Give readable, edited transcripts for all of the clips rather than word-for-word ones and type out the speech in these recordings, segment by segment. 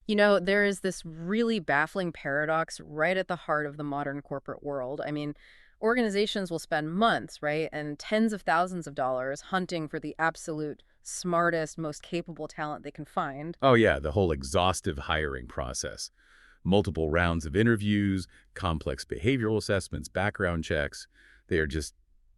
There is this really baffling paradox right at the heart of the modern corporate world. I mean, organizations will spend months, right, and tens of thousands of dollars hunting for the absolute smartest, most capable talent they can find. Oh yeah, the whole exhaustive hiring process. Multiple rounds of interviews, complex behavioral assessments, background checks. They are just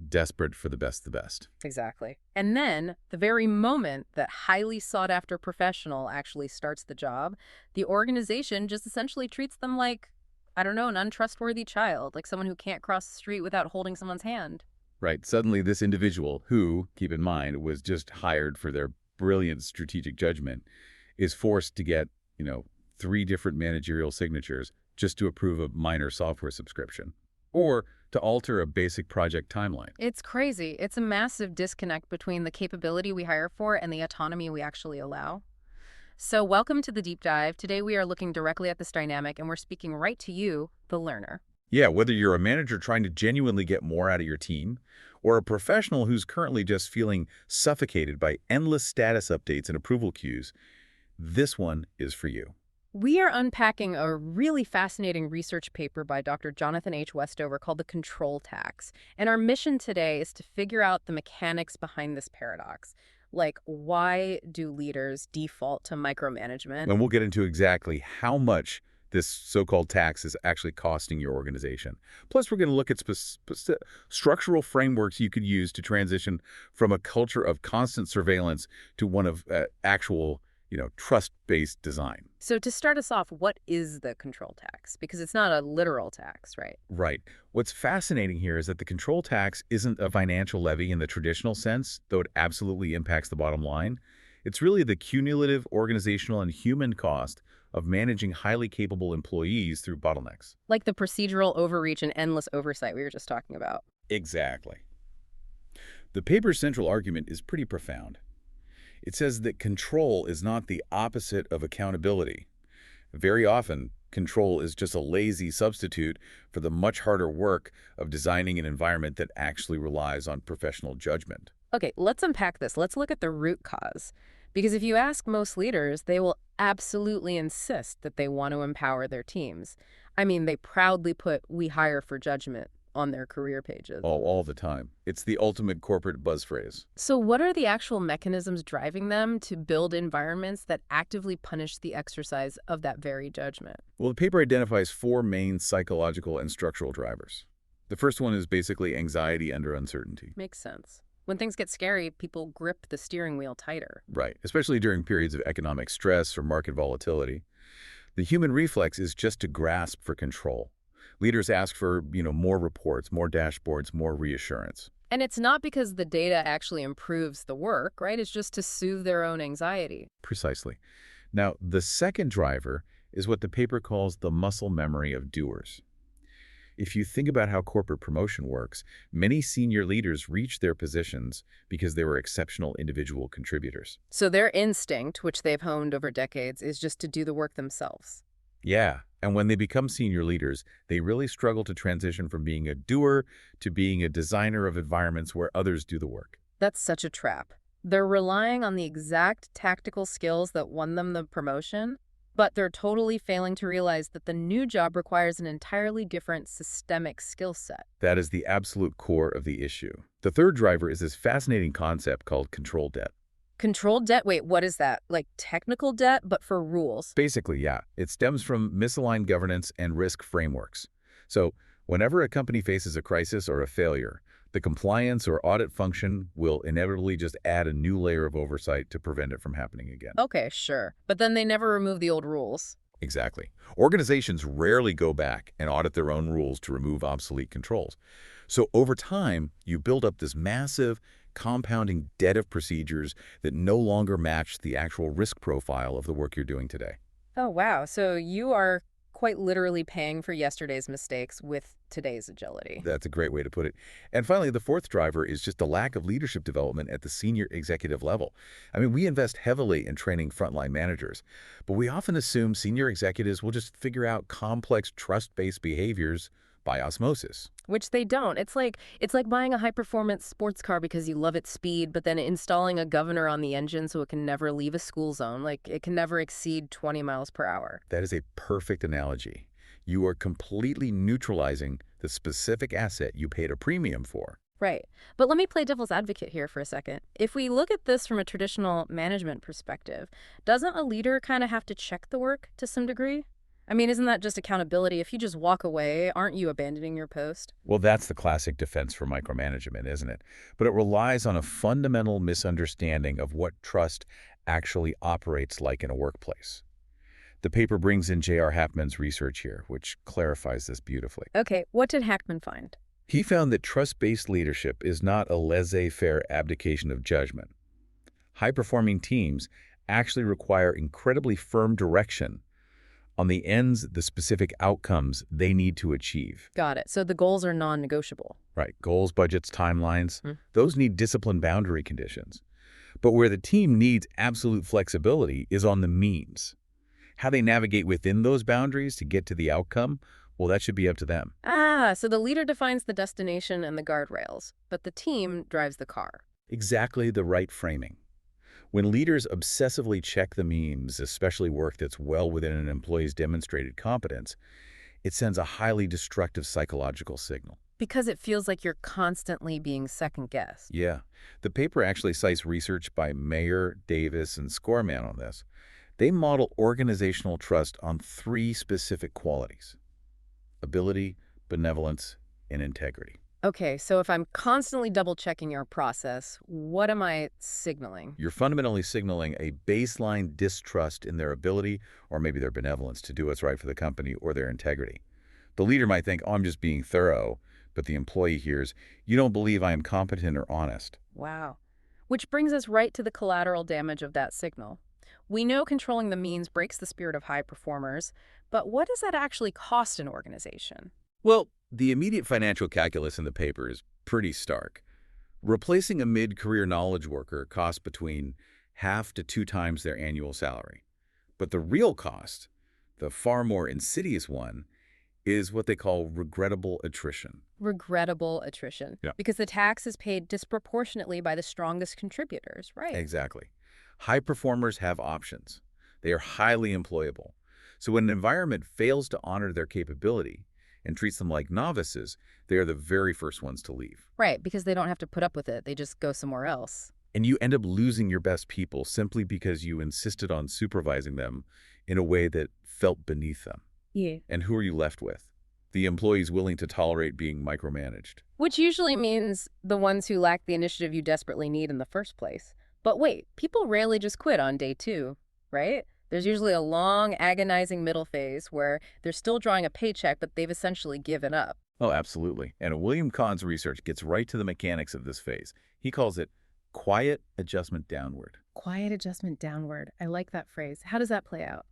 desperate for the best of the best. Exactly. And then, the very moment that highly sought after professional actually starts the job, the organization just essentially treats them like, I don't know, an untrustworthy child, like someone who can't cross the street without holding someone's hand. Right. Suddenly this individual, who, keep in mind, was just hired for their brilliant strategic judgment, is forced to get, you know, 3 different managerial signatures just to approve a minor software subscription, or to alter a basic project timeline. It's crazy. It's a massive disconnect between the capability we hire for and the autonomy we actually allow. So, welcome to the deep dive. Today, we are looking directly at this dynamic and we're speaking right to you, the learner. Yeah, whether you're a manager trying to genuinely get more out of your team, or a professional who's currently just feeling suffocated by endless status updates and approval queues, this one is for you. We are unpacking a really fascinating research paper by Dr. Jonathan H. Westover called The Control Tax. And our mission today is to figure out the mechanics behind this paradox. Like, why do leaders default to micromanagement? And we'll get into exactly how much this so-called tax is actually costing your organization. Plus, we're going to look at structural frameworks you could use to transition from a culture of constant surveillance to one of actual, trust-based design. So, to start us off, what is the control tax? Because it's not a literal tax, right? Right. What's fascinating here is that the control tax isn't a financial levy in the traditional sense, though it absolutely impacts the bottom line. It's really the cumulative organizational and human cost of managing highly capable employees through bottlenecks. Like the procedural overreach and endless oversight we were just talking about. Exactly. The paper's central argument is pretty profound. It says that control is not the opposite of accountability. Very often, control is just a lazy substitute for the much harder work of designing an environment that actually relies on professional judgment. Okay, let's unpack this. Let's look at the root cause. Because if you ask most leaders, they will absolutely insist that they want to empower their teams. I mean, they proudly put "we hire for judgment" on their career pages. All the time. It's the ultimate corporate buzz phrase. So what are the actual mechanisms driving them to build environments that actively punish the exercise of that very judgment? Well, the paper identifies 4 main psychological and structural drivers. The first one is basically anxiety under uncertainty. Makes sense. When things get scary, people grip the steering wheel tighter. Right, especially during periods of economic stress or market volatility. The human reflex is just to grasp for control. Leaders ask for, more reports, more dashboards, more reassurance. And it's not because the data actually improves the work, right? It's just to soothe their own anxiety. Precisely. Now, the second driver is what the paper calls the muscle memory of doers. If you think about how corporate promotion works, many senior leaders reach their positions because they were exceptional individual contributors. So their instinct, which they've honed over decades, is just to do the work themselves. Yeah, and when they become senior leaders, they really struggle to transition from being a doer to being a designer of environments where others do the work. That's such a trap. They're relying on the exact tactical skills that won them the promotion, but they're totally failing to realize that the new job requires an entirely different systemic skill set. That is the absolute core of the issue. The third driver is this fascinating concept called control debt. Controlled debt? Wait, what is that? Like technical debt, but for rules? Basically, yeah, it stems from misaligned governance and risk frameworks. So whenever a company faces a crisis or a failure, the compliance or audit function will inevitably just add a new layer of oversight to prevent it from happening again. Okay, sure. But then they never remove the old rules. Exactly. Organizations rarely go back and audit their own rules to remove obsolete controls. So over time, you build up this massive, compounding debt of procedures that no longer match the actual risk profile of the work you're doing today. Oh, wow. So you are quite literally paying for yesterday's mistakes with today's agility. That's a great way to put it. And finally, the fourth driver is just the lack of leadership development at the senior executive level. I mean, we invest heavily in training frontline managers, but we often assume senior executives will just figure out complex trust-based behaviors by osmosis. Which they don't. It's like buying a high-performance sports car because you love its speed, but then installing a governor on the engine so it can never leave a school zone. Like, it can never exceed 20 miles per hour. That is a perfect analogy. You are completely neutralizing the specific asset you paid a premium for. Right. But let me play devil's advocate here for a second. If we look at this from a traditional management perspective, doesn't a leader kind of have to check the work to some degree? I mean, isn't that just accountability? If you just walk away, aren't you abandoning your post? Well, that's the classic defense for micromanagement, isn't it? But it relies on a fundamental misunderstanding of what trust actually operates like in a workplace. The paper brings in J.R. Hackman's research here, which clarifies this beautifully. Okay, what did Hackman find? He found that trust-based leadership is not a laissez-faire abdication of judgment. High-performing teams actually require incredibly firm direction on the ends, the specific outcomes they need to achieve. Got it. So the goals are non-negotiable. Right, goals, budgets, timelines, Hmm. those need disciplined boundary conditions. But where the team needs absolute flexibility is on the means. How they navigate within those boundaries to get to the outcome, well, that should be up to them. So the leader defines the destination and the guardrails, but the team drives the car. Exactly the right framing. When leaders obsessively check the means, especially work that's well within an employee's demonstrated competence, it sends a highly destructive psychological signal. Because it feels like you're constantly being second-guessed. Yeah. The paper actually cites research by Mayer, Davis, and Scorman on this. They model organizational trust on 3 specific qualities: ability, benevolence, and integrity. Okay, so if I'm constantly double-checking your process, what am I signaling? You're fundamentally signaling a baseline distrust in their ability or maybe their benevolence to do what's right for the company or their integrity. The leader might think, oh, I'm just being thorough, but the employee hears, you don't believe I am competent or honest. Wow. Which brings us right to the collateral damage of that signal. We know controlling the means breaks the spirit of high performers, but what does that actually cost an organization? Well, the immediate financial calculus in the paper is pretty stark. Replacing a mid-career knowledge worker costs between half to 2 times their annual salary. But the real cost, the far more insidious one, is what they call regrettable attrition. Regrettable attrition. Yeah. Because the tax is paid disproportionately by the strongest contributors, right? Exactly. High performers have options. They are highly employable. So when an environment fails to honor their capability and treats them like novices, they are the very first ones to leave. Right, because they don't have to put up with it. They just go somewhere else. And you end up losing your best people simply because you insisted on supervising them in a way that felt beneath them. Yeah. And who are you left with? The employees willing to tolerate being micromanaged. Which usually means the ones who lack the initiative you desperately need in the first place. But wait, people rarely just quit on day 2, right? There's usually a long, agonizing middle phase where they're still drawing a paycheck, but they've essentially given up. Oh, absolutely. And William Kahn's research gets right to the mechanics of this phase. He calls it quiet adjustment downward. Quiet adjustment downward. I like that phrase. How does that play out?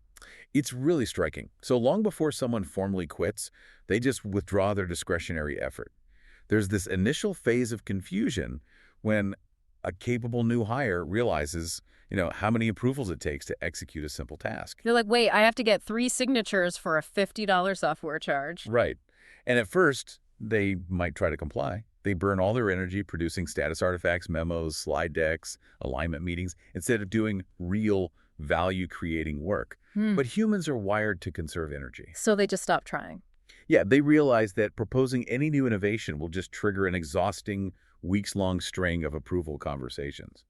It's really striking. So long before someone formally quits, they just withdraw their discretionary effort. There's this initial phase of confusion when a capable new hire realizes, how many approvals it takes to execute a simple task. They're like, wait, I have to get 3 signatures for a $50 software charge. Right. And at first, they might try to comply. They burn all their energy producing status artifacts, memos, slide decks, alignment meetings, instead of doing real value-creating work. But humans are wired to conserve energy. So they just stop trying. Yeah, they realize that proposing any new innovation will just trigger an exhausting, weeks-long string of approval conversations.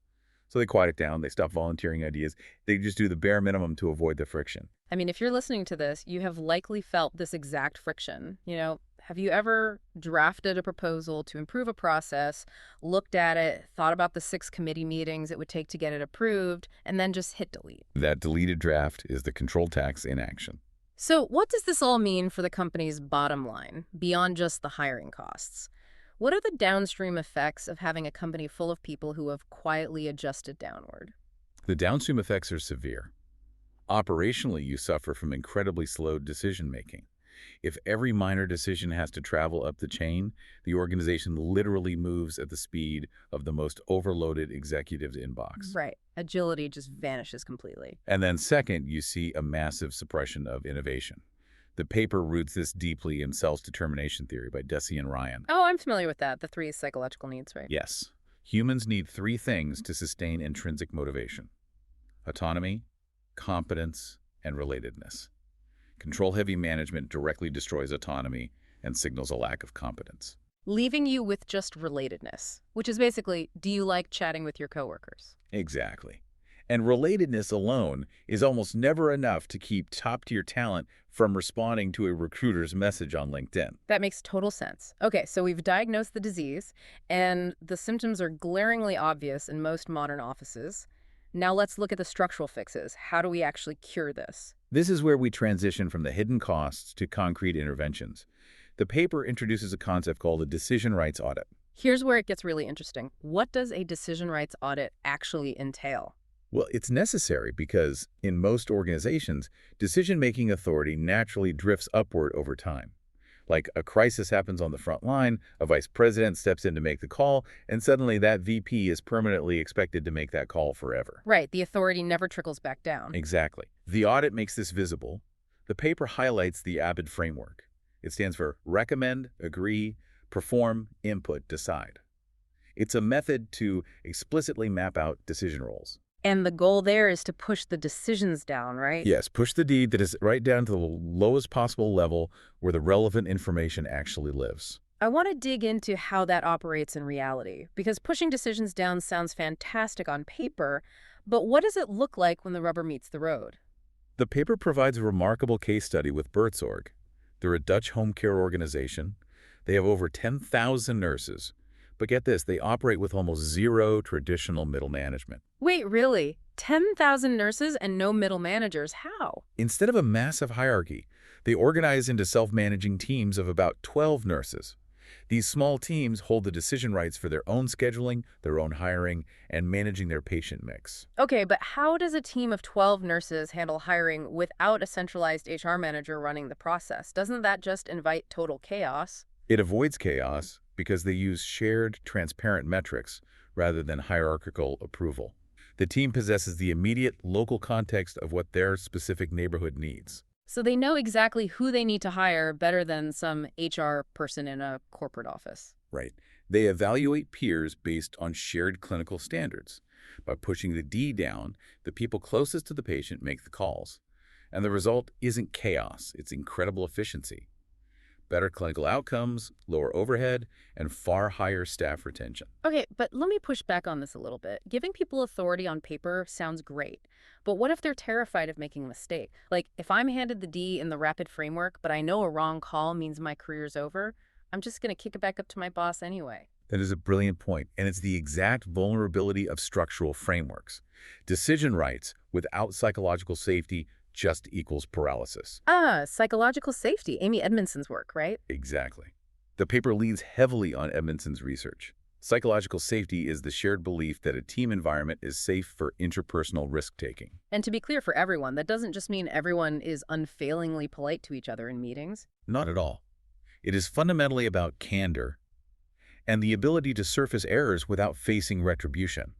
So they quiet it down, they stop volunteering ideas, they just do the bare minimum to avoid the friction. I mean, if you're listening to this, you have likely felt this exact friction. Have you ever drafted a proposal to improve a process, looked at it, thought about the 6 committee meetings it would take to get it approved, and then just hit delete? That deleted draft is the control tax in action. So what does this all mean for the company's bottom line, beyond just the hiring costs? What are the downstream effects of having a company full of people who have quietly adjusted downward? The downstream effects are severe. Operationally, you suffer from incredibly slow decision-making. If every minor decision has to travel up the chain, the organization literally moves at the speed of the most overloaded executive's inbox. Right. Agility just vanishes completely. And then second, you see a massive suppression of innovation. The paper roots this deeply in self-determination theory by Deci and Ryan. Oh, I'm familiar with that. The three psychological needs, right? Yes, humans need three things to sustain intrinsic motivation: autonomy, competence, and relatedness. Control-heavy management directly destroys autonomy and signals a lack of competence. Leaving you with just relatedness, which is basically, do you like chatting with your coworkers? Exactly. And relatedness alone is almost never enough to keep top-tier talent from responding to a recruiter's message on LinkedIn. That makes total sense. Okay, so we've diagnosed the disease, and the symptoms are glaringly obvious in most modern offices. Now let's look at the structural fixes. How do we actually cure this? This is where we transition from the hidden costs to concrete interventions. The paper introduces a concept called a decision rights audit. Here's where it gets really interesting. What does a decision rights audit actually entail? Well, it's necessary because, in most organizations, decision-making authority naturally drifts upward over time. Like a crisis happens on the front line, a vice president steps in to make the call, and suddenly that VP is permanently expected to make that call forever. Right, the authority never trickles back down. Exactly. The audit makes this visible. The paper highlights the ABID framework. It stands for recommend, agree, perform, input, decide. It's a method to explicitly map out decision roles. And the goal there is to push the decisions down, right? Yes, push the deed that is right down to the lowest possible level where the relevant information actually lives. I want to dig into how that operates in reality, because pushing decisions down sounds fantastic on paper, but what does it look like when the rubber meets the road? The paper provides a remarkable case study with Buurtzorg. They're a Dutch home care organization. They have over 10,000 nurses. But get this, they operate with almost zero traditional middle management. Wait, really? 10,000 nurses and no middle managers? How? Instead of a massive hierarchy, they organize into self-managing teams of about 12 nurses. These small teams hold the decision rights for their own scheduling, their own hiring, and managing their patient mix. Okay, but how does a team of 12 nurses handle hiring without a centralized HR manager running the process? Doesn't that just invite total chaos? It avoids chaos because they use shared, transparent metrics rather than hierarchical approval. The team possesses the immediate local context of what their specific neighborhood needs. So they know exactly who they need to hire better than some HR person in a corporate office. Right. They evaluate peers based on shared clinical standards. By pushing the D down, the people closest to the patient make the calls. And the result isn't chaos, it's incredible efficiency. Better clinical outcomes, lower overhead, and far higher staff retention. Okay, but let me push back on this a little bit. Giving people authority on paper sounds great, but what if they're terrified of making a mistake? Like, if I'm handed the D in the rapid framework, but I know a wrong call means my career's over, I'm just going to kick it back up to my boss anyway. That is a brilliant point, and it's the exact vulnerability of structural frameworks. Decision rights without psychological safety just equals paralysis. Psychological safety, Amy Edmondson's work, right? Exactly. The paper leans heavily on Edmondson's research. Psychological safety is the shared belief that a team environment is safe for interpersonal risk-taking. And to be clear for everyone, that doesn't just mean everyone is unfailingly polite to each other in meetings. Not at all. It is fundamentally about candor and the ability to surface errors without facing retribution.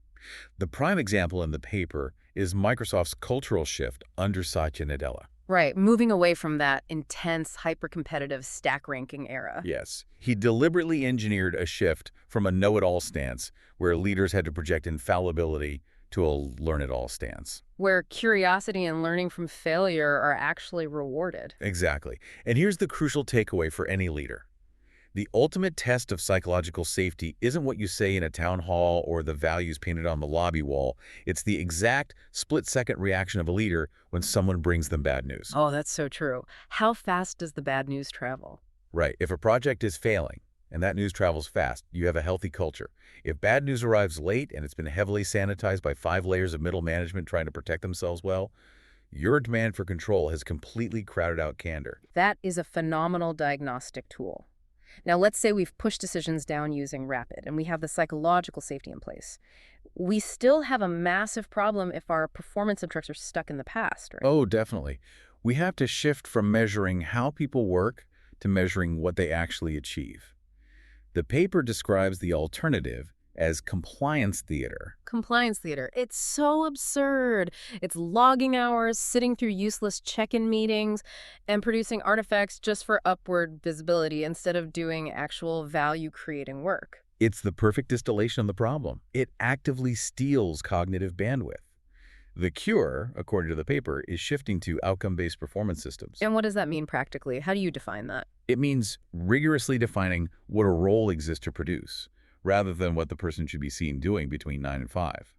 The prime example in the paper is Microsoft's cultural shift under Satya Nadella. Right, moving away from that intense, hyper-competitive stack ranking era. Yes. He deliberately engineered a shift from a know-it-all stance, where leaders had to project infallibility, to a learn-it-all stance. Where curiosity and learning from failure are actually rewarded. Exactly. And here's the crucial takeaway for any leader. The ultimate test of psychological safety isn't what you say in a town hall or the values painted on the lobby wall. It's the exact split-second reaction of a leader when someone brings them bad news. Oh, that's so true. How fast does the bad news travel? Right. If a project is failing, and that news travels fast, you have a healthy culture. If bad news arrives late and it's been heavily sanitized by 5 layers of middle management trying to protect themselves well, your demand for control has completely crowded out candor. That is a phenomenal diagnostic tool. Now, let's say we've pushed decisions down using rapid, and we have the psychological safety in place. We still have a massive problem if our performance metrics are stuck in the past, right? Oh, definitely. We have to shift from measuring how people work to measuring what they actually achieve. The paper describes the alternative as compliance theater. Compliance theater. It's so absurd. It's logging hours, sitting through useless check-in meetings, and producing artifacts just for upward visibility instead of doing actual value-creating work. It's the perfect distillation of the problem. It actively steals cognitive bandwidth. The cure, according to the paper, is shifting to outcome-based performance systems. And what does that mean practically? How do you define that? It means rigorously defining what a role exists to produce, rather than what the person should be seen doing between 9 and 5.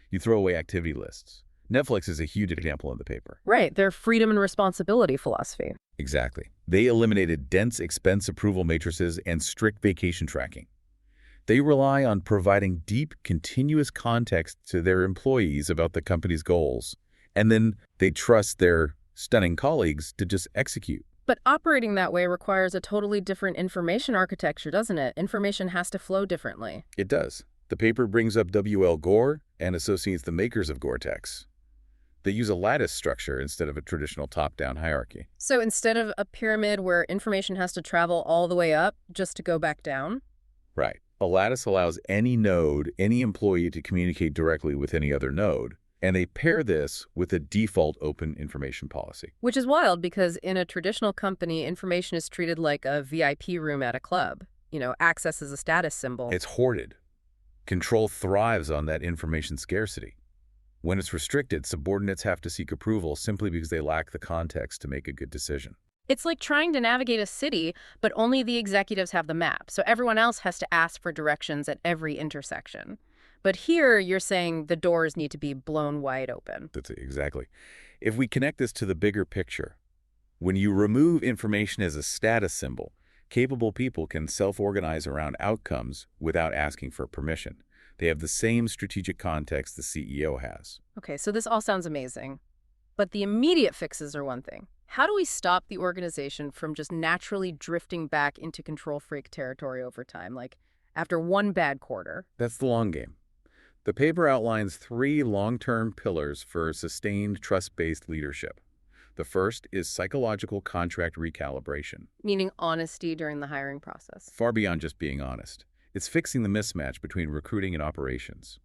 You throw away activity lists. Netflix is a huge example in the paper. Right, their freedom and responsibility philosophy. Exactly. They eliminated dense expense approval matrices and strict vacation tracking. They rely on providing deep, continuous context to their employees about the company's goals, and then they trust their stunning colleagues to just execute. But operating that way requires a totally different information architecture, doesn't it? Information has to flow differently. It does. The paper brings up W.L. Gore and associates the makers of Gore-Tex. They use a lattice structure instead of a traditional top-down hierarchy. So instead of a pyramid where information has to travel all the way up just to go back down? Right. A lattice allows any node, any employee to communicate directly with any other node, and they pair this with a default open information policy. Which is wild because in a traditional company, information is treated like a VIP room at a club. Access is a status symbol. It's hoarded. Control thrives on that information scarcity. When it's restricted, subordinates have to seek approval simply because they lack the context to make a good decision. It's like trying to navigate a city, but only the executives have the map, so everyone else has to ask for directions at every intersection. But here, you're saying the doors need to be blown wide open. That's it, exactly. If we connect this to the bigger picture, when you remove information as a status symbol, capable people can self-organize around outcomes without asking for permission. They have the same strategic context the CEO has. Okay, so this all sounds amazing. But the immediate fixes are one thing. How do we stop the organization from just naturally drifting back into control freak territory over time, like after one bad quarter? That's the long game. The paper outlines 3 long-term pillars for sustained trust-based leadership. The first is psychological contract recalibration. Meaning honesty during the hiring process. Far beyond just being honest. It's fixing the mismatch between recruiting and operations.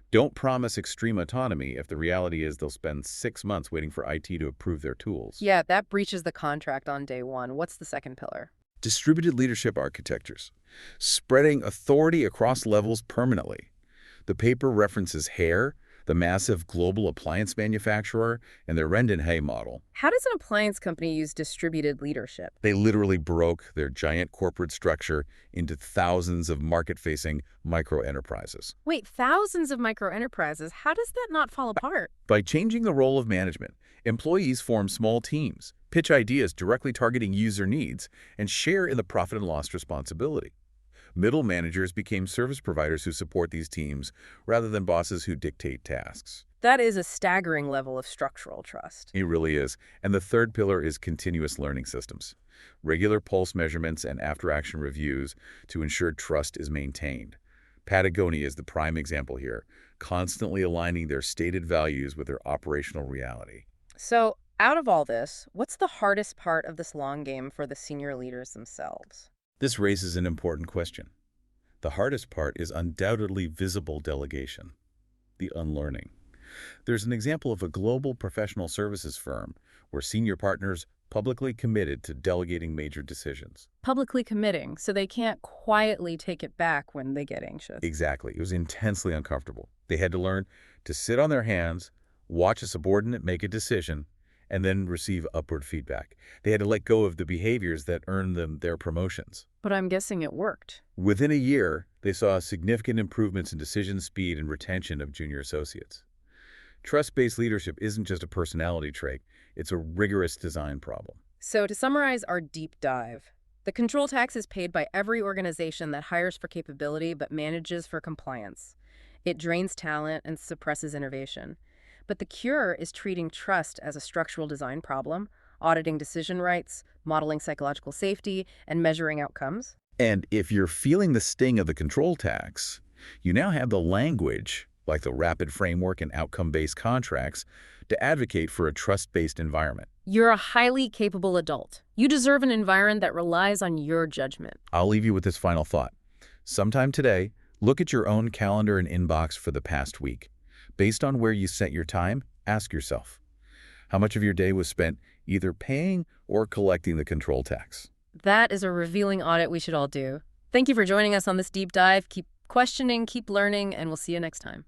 Don't promise extreme autonomy if the reality is they'll spend 6 months waiting for IT to approve their tools. Yeah, that breaches the contract on day one. What's the second pillar? Distributed leadership architectures. Spreading authority across levels permanently. The paper references Hare, the massive global appliance manufacturer, and their Rendenhay model. How does an appliance company use distributed leadership? They literally broke their giant corporate structure into thousands of market-facing micro-enterprises. Wait, thousands of micro-enterprises? How does that not fall apart? By changing the role of management, employees form small teams, pitch ideas directly targeting user needs, and share in the profit and loss responsibility. Middle managers became service providers who support these teams rather than bosses who dictate tasks. That is a staggering level of structural trust. It really is. And the third pillar is continuous learning systems. Regular pulse measurements and after-action reviews to ensure trust is maintained. Patagonia is the prime example here, constantly aligning their stated values with their operational reality. So, out of all this, what's the hardest part of this long game for the senior leaders themselves? This raises an important question. The hardest part is undoubtedly visible delegation, the unlearning. There's an example of a global professional services firm where senior partners publicly committed to delegating major decisions. Publicly committing, so they can't quietly take it back when they get anxious. Exactly. It was intensely uncomfortable. They had to learn to sit on their hands, watch a subordinate make a decision, and then receive upward feedback. They had to let go of the behaviors that earned them their promotions. But I'm guessing it worked. Within a year, they saw significant improvements in decision speed and retention of junior associates. Trust-based leadership isn't just a personality trait, it's a rigorous design problem. So to summarize our deep dive, the control tax is paid by every organization that hires for capability but manages for compliance. It drains talent and suppresses innovation. But the cure is treating trust as a structural design problem, auditing decision rights, modeling psychological safety, and measuring outcomes. And if you're feeling the sting of the control tax, you now have the language, like the rapid framework and outcome-based contracts, to advocate for a trust-based environment. You're a highly capable adult. You deserve an environment that relies on your judgment. I'll leave you with this final thought. Sometime today, Look at your own calendar and inbox for the past week. Based on where you set your time, ask yourself, how much of your day was spent either paying or collecting the control tax? That is a revealing audit we should all do. Thank you for joining us on this deep dive. Keep questioning, keep learning, and we'll see you next time.